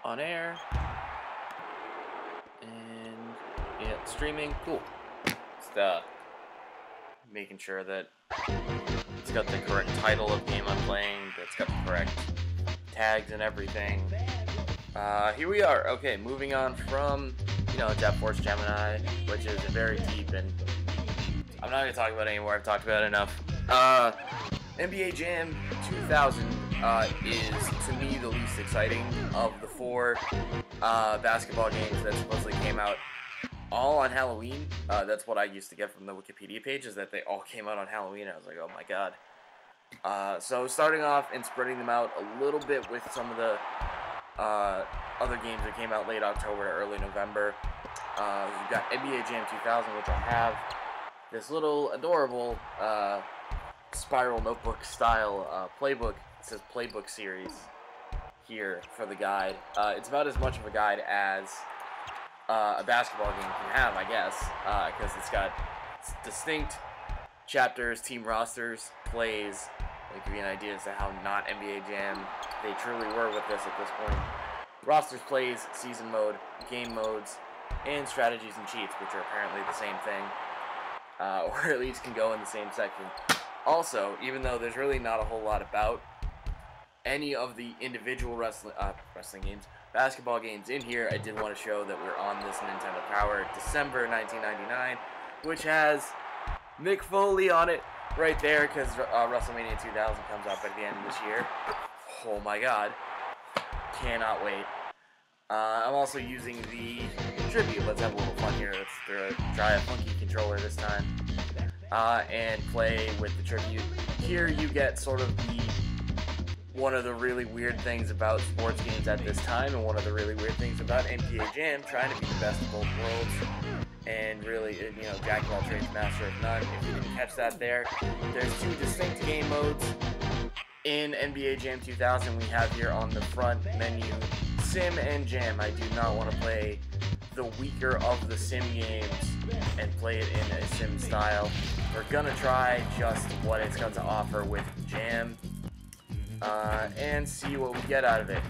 on air. And yeah, streaming. Cool. Just making sure that it's got the correct title of game I'm playing, that's got the correct tags and everything. Here we are. Okay, moving on from, Jet Force Gemini, which is very deep, and I'm not going to talk about it anymore. I've talked about it enough. NBA Jam 2000 is, to me, the least exciting of the four basketball games that supposedly came out all on Halloween. That's what I used to get from the Wikipedia page, is that they all came out on Halloween. I was like, oh my god. So starting off and spreading them out a little bit with some of the other games that came out late October to early November. We've got NBA Jam 2000, which I have this little adorable spiral notebook style playbook. It says playbook series here for the guide. It's about as much of a guide as a basketball game can have, I guess, because it's got distinct chapters, team rosters, plays. I'll give you an idea as to how not NBA Jam they truly were with this at this point. Rosters, plays, season mode, game modes, and strategies and cheats, which are apparently the same thing, or at least can go in the same section. Also, even though there's really not a whole lot about any of the individual wrestling games, basketball games in here, I did want to show that we're on this Nintendo Power December 1999, which has Mick Foley on it right there, because WrestleMania 2000 comes up at the end of this year. Oh my god. Cannot wait. I'm also using the tribute. Let's have a little fun here. Let's try a funky controller this time. And play with the tribute. Here you get sort of one of the really weird things about sports games at this time, and one of the really weird things about NBA Jam, trying to be the best of both worlds, and really, jack of all trades, master of none. If you didn't catch that there's two distinct game modes in NBA Jam 2000. We have here on the front menu Sim and Jam. I do not want to play the weaker of the Sim games and play it in a Sim style. We're gonna try just what it's got to offer with Jam, and see what we get out of it.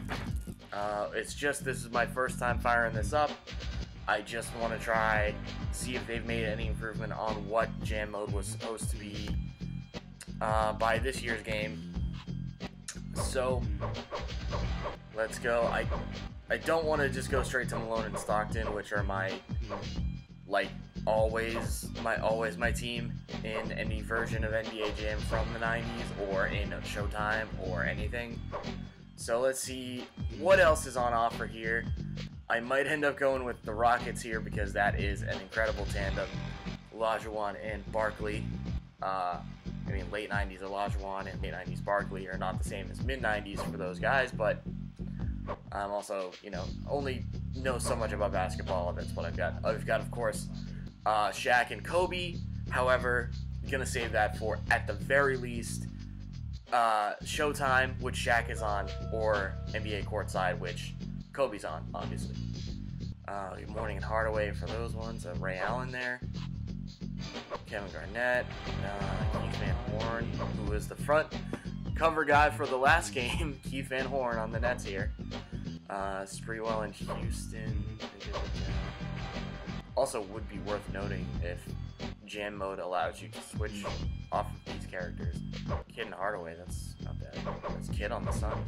This is my first time firing this up. I just want to try, see if they've made any improvement on what Jam mode was supposed to be by this year's game. So, let's go. I don't want to just go straight to Malone and Stockton, which are my team in any version of NBA Jam from the 90s, or in Showtime, or anything. So let's see what else is on offer here. I might end up going with the Rockets here, because that is an incredible tandem. Olajuwon and Barkley. Late 90s Olajuwon and late 90s Barkley are not the same as mid 90s for those guys, but I'm also, only know so much about basketball. That's what I've got. I've got, of course, Shaq and Kobe. However, I'm going to save that for, at the very least, Showtime, which Shaq is on, or NBA Courtside, which Kobe's on, obviously. Good Morning and Hardaway for those ones. Ray Allen there. Kevin Garnett. Keith Van Horn, who is the front cover guy for the last game. Keith Van Horn on the Nets here. Sprewell in Houston. Also, would be worth noting if Jam mode allows you to switch off of these characters. Kid and Hardaway, that's not bad. That's Kid on the Sun.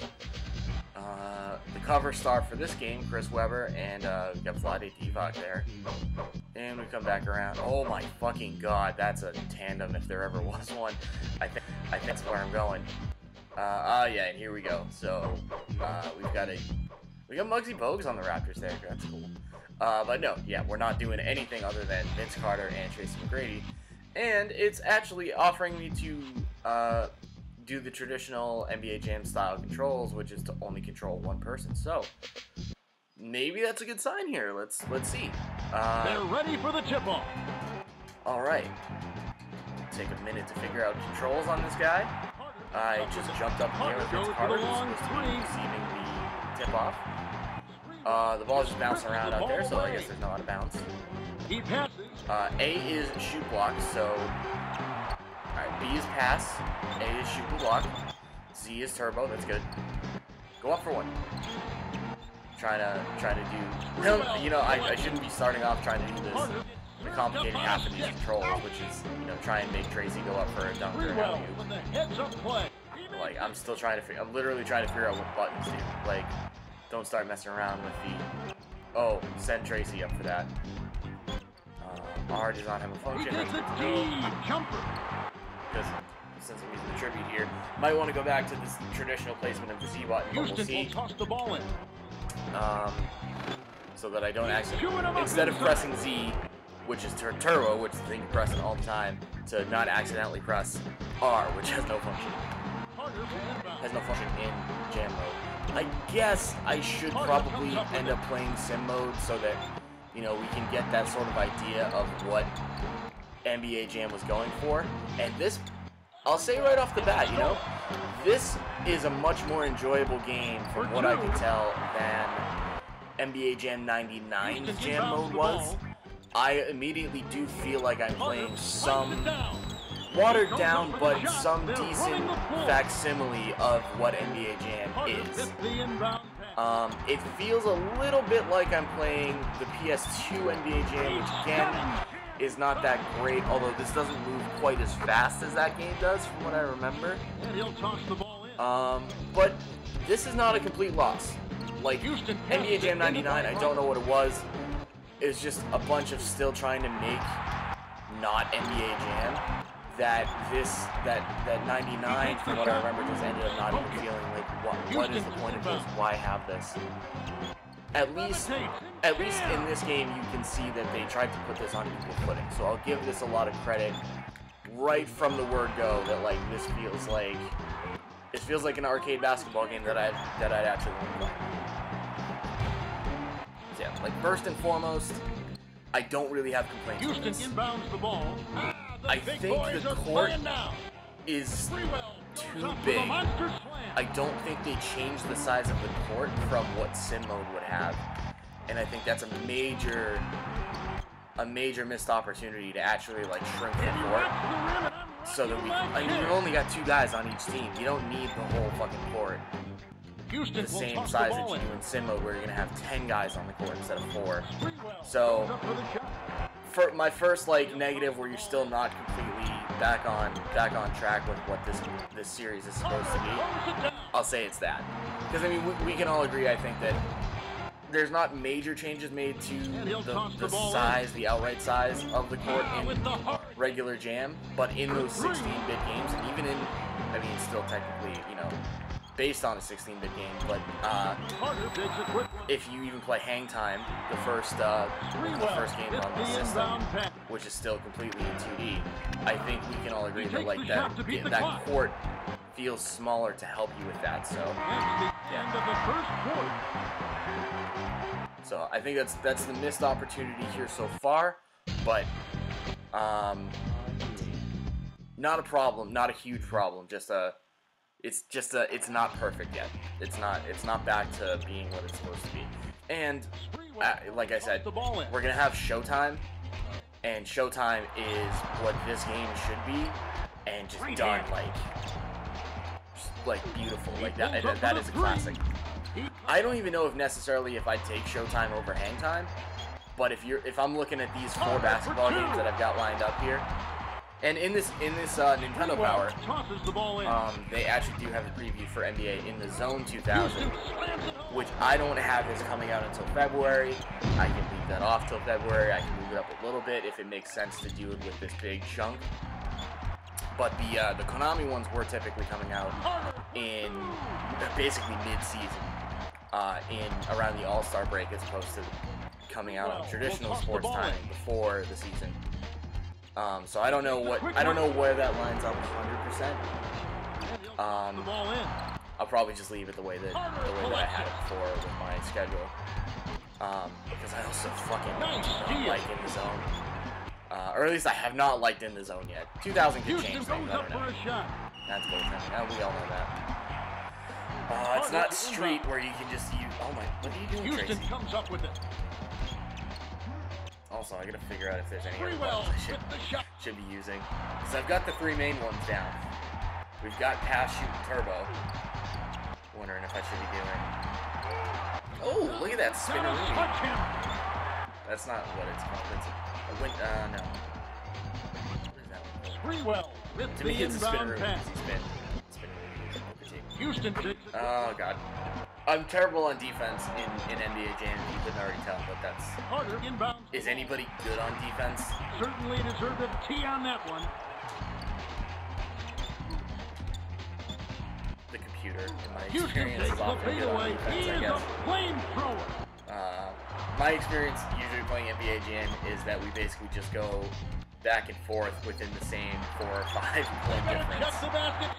The cover star for this game, Chris Webber, and we got Vlade Divac there. And we come back around. Oh my fucking god, that's a tandem if there ever was one. I think that's where I'm going. Yeah, and here we go. So we got Muggsy Bogues on the Raptors there. That's cool. But no, yeah, we're not doing anything other than Vince Carter and Tracy McGrady. And it's actually offering me to do the traditional NBA Jam style controls, which is to only control one person. So maybe that's a good sign here. Let's see. They're ready for the tip-off. All right. Take a minute to figure out controls on this guy. I just jumped up here with Vince Carter, who's supposed to be receiving the tip-off. The ball's just bouncing around out there, so I guess there's no out of bounds. He passes. A is shoot block, so... Alright, B is pass, A is shoot and block, Z is turbo, that's good. Go up for one. trying to do. You know, I shouldn't be starting off trying to do this. The complicated half of these controls, which is, you know, try and make Tracy go up for a dunk or an alley-oop. Like, I'm still trying to I'm literally trying to figure out what buttons do. Like, don't start messing around with the, oh, send Tracy up for that. R does not have a function. That's good to know. Because since I'm using the tribute here, might want to go back to this traditional placement of the Z button, but we'll see. Toss the ball in. So that I don't actually, instead of pressing Z, which is turbo, which is the thing you press all the time, to not accidentally press R, which has no function. Has no function in jam mode. I guess I should probably end up playing sim mode so that, you know, we can get that sort of idea of what NBA Jam was going for. And this, I'll say right off the bat, you know, this is a much more enjoyable game from what I can tell than NBA Jam 99's jam mode was. I immediately do feel like I'm playing some watered down but some decent facsimile of what NBA Jam is. It feels a little bit like I'm playing the PS2 NBA Jam, which again is not that great, although this doesn't move quite as fast as that game does from what I remember. But this is not a complete loss. Like, NBA Jam 99, I don't know what it was. It was just a bunch of still trying to make not NBA Jam. That 99, from what I remember, just ended up not even feeling like, what is the point of this? Why have this? At least in this game, you can see that they tried to put this on equal footing. So I'll give this a lot of credit right from the word go. That like this feels like an arcade basketball game that I'd actually want to play. So yeah, like first and foremost, I don't really have complaints with this. Inbounds the ball. I think the court is too big. I don't think they changed the size of the court from what sim mode would have, and I think that's a major missed opportunity to actually like shrink the court so that you've only got 2 guys on each team. You don't need the whole fucking court the same size that you do in sim mode, where you're gonna have 10 guys on the court instead of 4. So for my first like negative, where you're still not completely back on track with what this series is supposed to be, I'll say it's that. Because I mean, we can all agree, I think, that there's not major changes made to the size, the outright size of the court in regular Jam, but in those 16-bit games, and even in, I mean, still technically, you know, based on a 16-bit game, but if you even play Hang Time, the first game on the system, which is still completely in 2D, I think we can all agree that like that court feels smaller to help you with that. So yeah. So I think that's the missed opportunity here so far, but not a problem, not a huge problem, just a. It's not perfect yet. It's not back to being what it's supposed to be. And like I said, we're gonna have Showtime, and Showtime is what this game should be, and just done like beautiful. Like that is a classic. I don't even know if necessarily if I'd take Showtime over Hang Time, but if I'm looking at these 4 basketball games that I've got lined up here. And in this Nintendo Power, they actually do have a preview for NBA in the Zone 2000, which I don't have is coming out until February. I can leave that off till February. I can move it up a little bit if it makes sense to do it with this big chunk. But the Konami ones were typically coming out in basically mid-season, in around the All-Star break, as opposed to coming out on traditional sports timing before the season. So I don't know where that lines up 100%. I'll probably just leave it the way that I had it before with my schedule. Because I also fucking don't like In the Zone. Or at least I have not liked In the Zone yet. 2000 could change things, I don't know. That's goaltending. We all know that. It's not Street where you can just use. Oh my, what are you doing, Tracy? Houston comes up with it. Also, I gotta figure out if there's any other ones I should be using. Because I've got the 3 main ones down. We've got Pass, Shoot, and Turbo. Wondering if I should be doing. Oh, Look at that spinner. Gotta touch him. That's not what it's called. It's a win. No. What is that one? Sprewell with To the me, it's a spinner. inbound pass. Houston takes it. Oh god. I'm terrible on defense in NBA Jam. You couldn't already tell, but that's. Carter inbounds. Is anybody good on defense? Certainly deserved a T on that one. The computer, in my Houston experience, takes is the often good on fadeaway. defense, He I is a guess. flamethrower. My experience usually playing NBA Jam is that we basically just go back and forth within the same 4 or 5 point difference. Check the basket.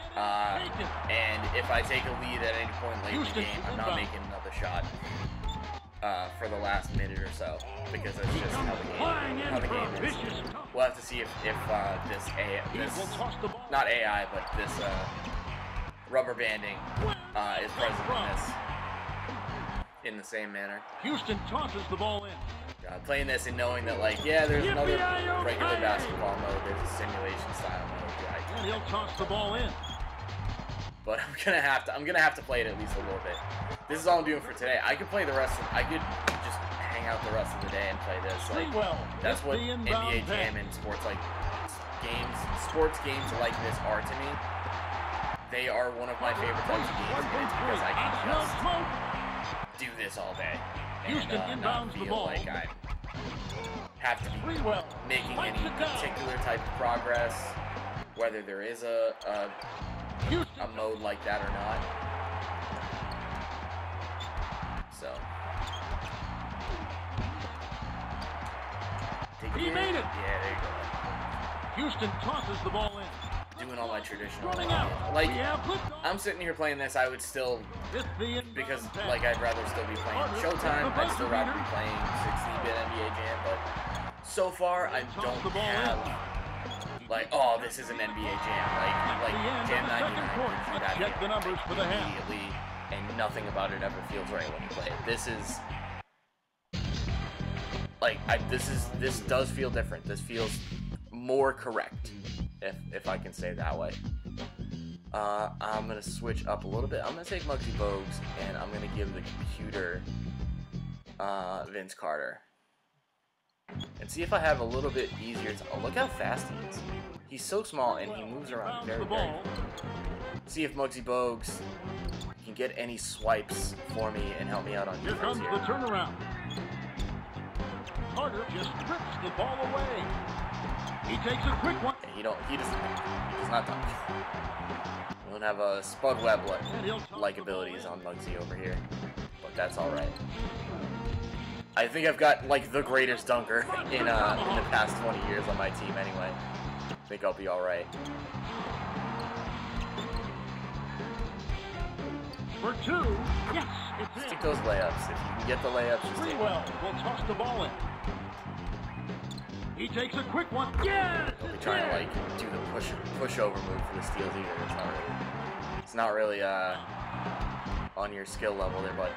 Taken. And if I take a lead at any point late in the Houston game, I'm not inbound. making another shot for the last minute or so, because that's just how the game is. We'll have to see if this not AI, but this rubber banding is present in the same manner. Houston tosses the ball in. Playing this and knowing that, like, yeah, there's another regular basketball mode, there's a simulation style mode. And he'll toss the ball in. But I'm gonna have to play it at least a little bit. This is all I'm doing for today. I could play the rest of, I could just hang out the rest of the day and play this. Like, that's what NBA Jam and sports games like this are to me. They are one of my favorite types of games, and it's because I can just do this all day and not feel like I have to be making any particular type of progress, whether there is a mode like that or not. So he made it. Yeah, there you go. Houston tosses the ball in. Doing all my traditional, Running out. like, I'm sitting here playing this, I would still, because, like, I'd rather still be playing Showtime, I'd still rather be playing 16-bit NBA Jam, but so far, I don't have, like, oh, this is an NBA Jam, like Jam 99, Check the numbers for the half. immediately, and nothing about it ever feels right when you play it. This is, like, this does feel different. This feels more correct, if I can say it that way. I'm gonna switch up a little bit. I'm gonna take Muggsy Bogues, and I'm gonna give the computer Vince Carter, and see if I have a little bit easier to. Oh, look how fast he is. He's so small, and he moves around very, very. See if Muggsy Bogues can get any swipes for me and help me out on defense here. Here comes the turnaround. Carter just rips the ball away. He takes a quick one. He does not dunk. We don't have a Spud Webb like abilities on Muggsy over here, but that's all right. I think I've got, like, the greatest dunker in the past 20 years on my team anyway. I think I'll be all right. For two, yes, it's Just in. take those layups. If you can get the layups, just take them. Sprewell will toss the ball in. He takes a quick one. Yes! Don't be trying to, like, do the pushover move for the steals either. It's not really on your skill level there, but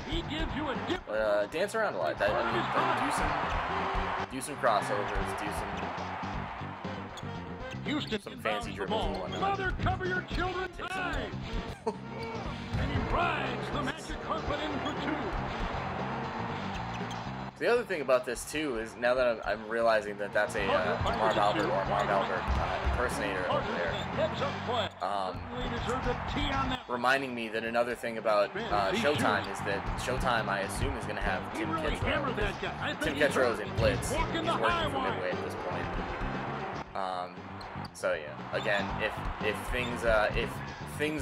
He gives you a dip. dance around a lot. Do some crossovers, do Houston some fancy inbounds the dribbles and ball. whatnot. Mother, cover your children's Take some eyes. And he rides the magic carpet in for two. The other thing about this too is now that I'm realizing that that's a Marv Albert or Marv Albert impersonator over there. Reminding me that another thing about Showtime is that Showtime, I assume, is going to have Tim Kitzrow. Tim Kitzrow is in Blitz. He's working for Midway at this point. So yeah, again, if things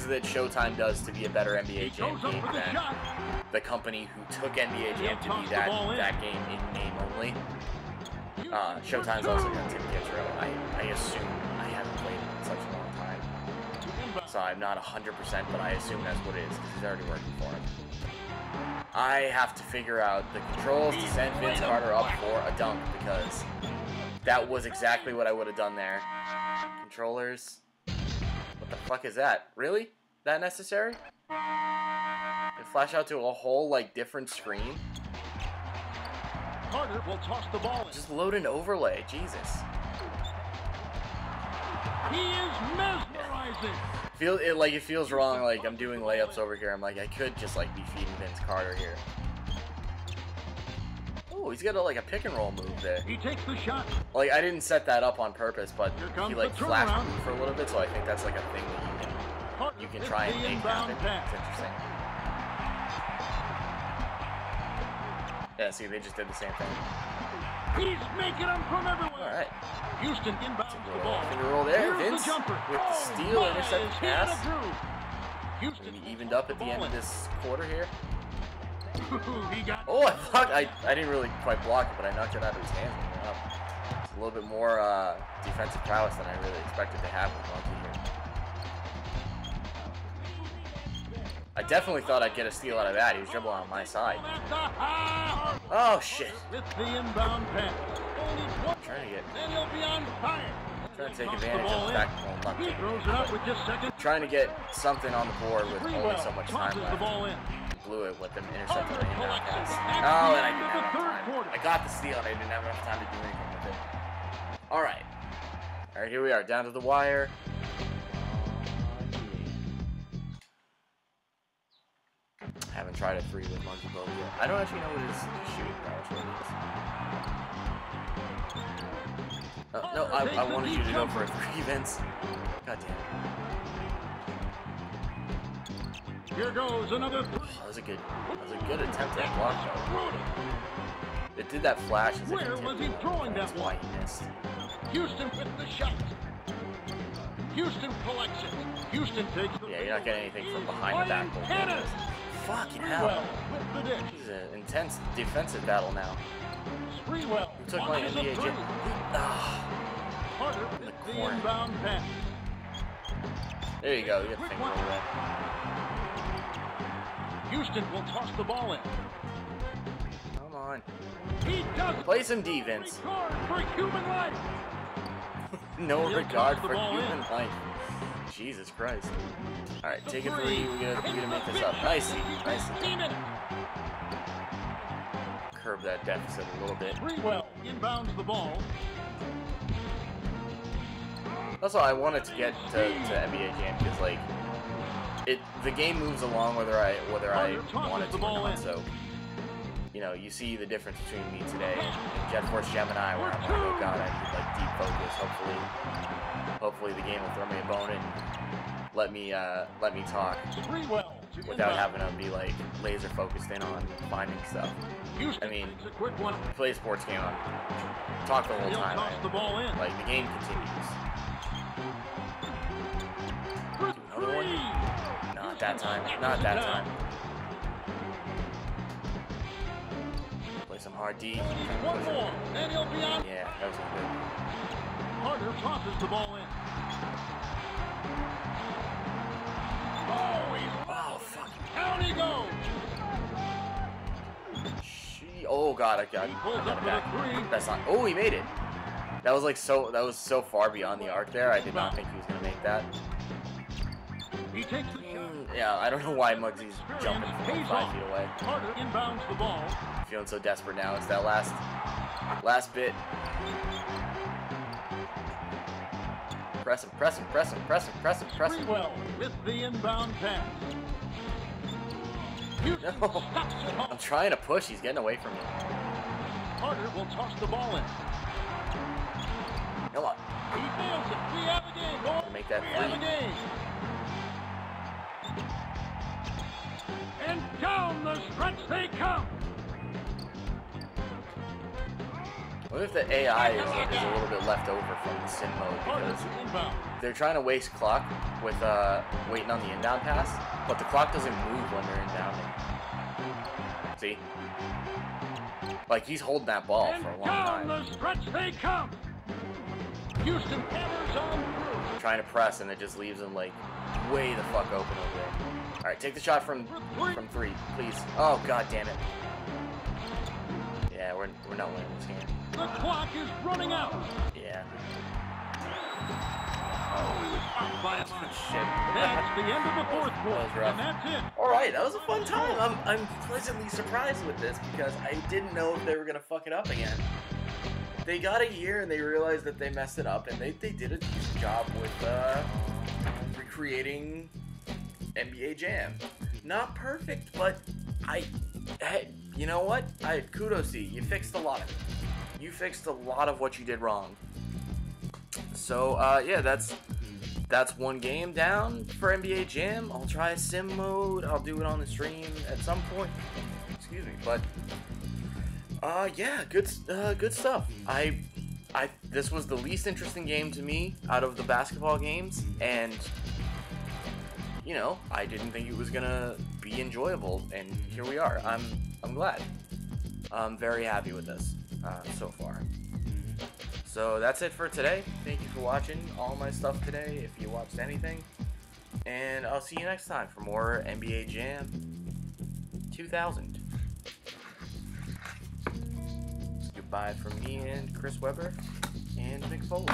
that Showtime does to be a better NBA Jam game than the company who took NBA Jam to be that game in name only, Showtime's also got Tim Kitzrow. I assume, I haven't played it in such a long time, so I'm not 100%, but I assume that's what it is because he's already working for him. I have to figure out the controls to send Vince Carter up for a dunk because that was exactly what I would have done there. Controllers. What the fuck is that? Really? That necessary? It flash out to a whole, like, different screen? Carter will toss the ball in. Just load an overlay. Jesus. He is mesmerizing. It feels wrong. Like, I'm doing layups over here. I'm like, I could just, like, be feeding Vince Carter here. Oh, he's got like a pick and roll move there. He takes the shot. Like, I didn't set that up on purpose, but he like the flashed turnaround. me for a little bit, so I think that's like a thing that you can try and It's the make inbound happen. pass. It's interesting. Yeah, see, they just did the same thing. He's making them from everywhere. All right. Houston inbounds the ball. Finger roll there, Here's Vince, the jumper. with the steal, my, intercept is the he in a pass. groove? Houston And he evened up at the end of this quarter here. he got Oh, I didn't really quite block it, but I knocked it out of his hands when it went up. It's a little bit more defensive prowess than I really expected to have with Monkey here. I definitely thought I'd get a steal out of that. He was dribbling on my side. Oh, shit. with the inbound pass. Only one. Trying to get, Then he'll be on fire. trying to take Knocks the advantage ball of the in. fact, well, not He taking throws it advantage, out with just seconds. but trying to get something on the board with only so much time tosses the left. ball in. Blew it with them intercepting the inbound Collection. pass. At Oh, the and I end didn't of have the enough third time. quarter. I got the steal and I didn't have enough time to do anything with it. All right. All right, here we are, down to the wire. Haven't tried a 3 with Monkey Bow yet. I don't actually know what it is shooting. No, I wanted you to go for a 3, Vince. God damn it. Here goes another three. That was a good attempt at block though. It did that flash as if Where it was he tipped. throwing That's that why one? he missed. Houston with the shot. Houston collects it. Houston takes the Yeah, you're not getting anything from behind the backboard. Cannon. Fucking Sprewell hell. with the dish. This is an intense defensive battle now. Sprewell. Who took my launches a NBA three. gym? Ah, Carter with the corner. inbound pass. there you go. You get the finger over that. Houston will toss the ball in. Come on. He does it. Play some D, Vince. Regard for human life. No He'll regard toss the for ball human in. life. Jesus Christ. All right, take a Three. 3. We're gonna make this up. Nicely. 15 minutes. Curb that deficit a little bit. Sprewell inbounds the ball. That's all I wanted to get to NBA Jam because like the game moves along whether I want it to or not. So you know, you see the difference between me today and Jet Force Gemini, where I'm like, oh god, I need like deep focus. Hopefully the game will throw me a bone and let me talk Sprewell to without inbound. having to be like laser focused in on finding stuff. Houston I mean, takes a quick one. Play a sports game on talk the whole He'll time. toss the ball in. Like the game continues. For Another one? three. Not that time. Not that time. Play some hard D. One more, and he'll be on. Yeah, that was good. Carter tosses the ball in. Oh, he's Oh fuck. down he goes. Oh god, I got He pulls it up with a back. three. That's not. Oh, he made it. That was like that was so far beyond the arc there. I did not think he was gonna make that. He takes the shot. Yeah, I don't know why Muggsy's jumping from like 5 feet away. Carter inbounds the ball. Feeling so desperate now. It's that last bit. Press him, press him, press him, press him, press him, press him. Sprewell with the inbound pass. Houston No. stops it I'm home. trying to push. He's getting away from me. Carter will toss the ball in. Come on. He nails it. We have a game, boys. Make that We have a three. game. And down the stretch they come. What if the AI is a little bit left over from the sim mode Carter because to inbound. they're trying to waste clock with waiting on the inbound pass, but the clock doesn't move when they're inbounding. See? Like he's holding that ball And for a long down time. the stretch they come. Houston hammers on through. Trying to press and it just leaves him like way the fuck open over there. Alright, take the shot from 3, please. Oh god damn it. Yeah, we're not winning this game. The clock is running out. Yeah. Oh, he was out by a mark. Shit. That's the end of the fourth That quarter, was rough. and that's it. Alright, that was a fun time. I'm pleasantly surprised with this because I didn't know if they were gonna fuck it up again. They got a year and they realized that they messed it up and they did a decent job with recreating NBA Jam. not perfect, but hey, you know what? Kudos to you. You fixed a lot of it. You fixed a lot of what you did wrong. So, yeah, that's one game down for NBA Jam. I'll try sim mode. I'll do it on the stream at some point. Excuse me, but yeah, good stuff. This was the least interesting game to me out of the basketball games, and you know, I didn't think it was gonna be enjoyable, and here we are. I'm glad. I'm very happy with this so far. So that's it for today. Thank you for watching all my stuff today, if you watched anything. And I'll see you next time for more NBA Jam 2000. Goodbye from me and Chris Webber and Mick Foley.